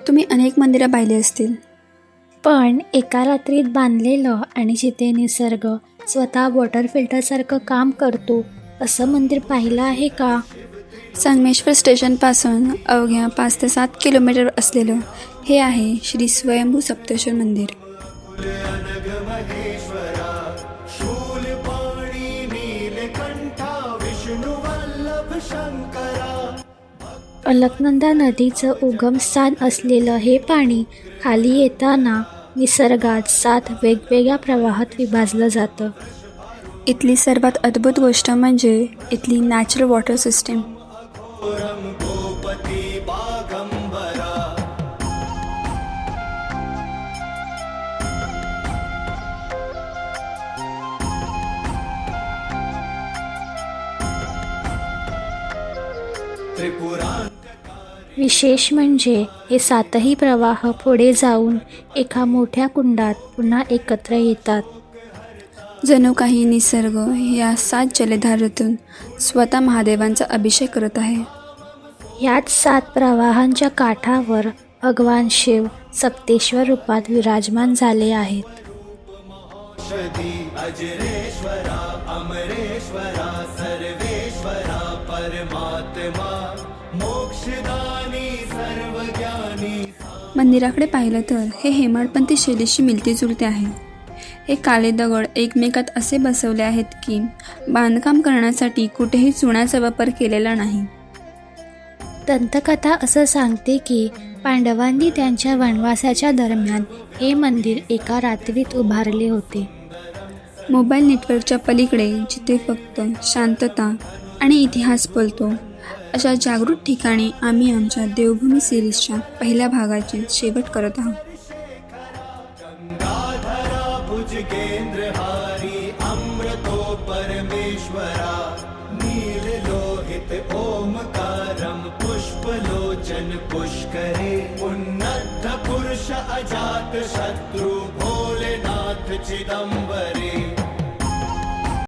तुम्ही अनेक मंदिरं पाहिली असतील, पण एका रात्रीत बांधलेलं आणि जिथे निसर्ग स्वतः वॉटर फिल्टरसारखं काम करतो असं मंदिर पाहिलं आहे का? संगमेश्वर स्टेशनपासून अवघ्या 5 ते 7 किलोमीटर असलेलं हे आहे श्री स्वयंभू सप्तेश्वर मंदिर. अलकनंदा नदीचं उगम स्थान असलेलं हे पाणी खाली येताना निसर्गात 7 वेगवेगळ्या प्रवाहात विभाजलं जातं. इथली सर्वात अद्भुत गोष्ट म्हणजे इथली नॅचरल वॉटर सिस्टीम. विशेष म्हणजे हे 7ही प्रवाह पुढे जाऊन एका मोठ्या कुंडात पुन्हा एकत्र येतात. जणू काही निसर्ग या 7 जलधारेतून स्वतः महादेवांचा अभिषेक करत आहे. याच 7 प्रवाहांच्या काठावर भगवान शिव सप्तेश्वर रूपात विराजमान झाले आहेत. मंदिराकडे पाहिलं तर हे हेमाडपंथी शैलीशी मिळते जुळते आहे. हे काळे दगड एकमेकात असे बसवले आहेत की बांधकाम करण्यासाठी कुठेही चुन्याचा वापर केलेला नाही. दंतकथा असं सांगते की पांडवांनी त्यांच्या वनवासाच्या दरम्यान हे मंदिर एका रात्रीत उभारले होते. मोबाईल नेटवर्कच्या पलीकडे जिथे फक्त शांतता आणि इतिहास बोलतो अशा जागृत ठिकाणी आम्ही आमच्या देवभूमी सिरीजच्या पहिल्या भागाची शेवट करत आहोत. परमेश्वरा नीललोहित ओमकारं पुष्पलोचन पुष्करे उन्नत पुरुष अजात शत्रु भोलेनाथ चिदंबरे.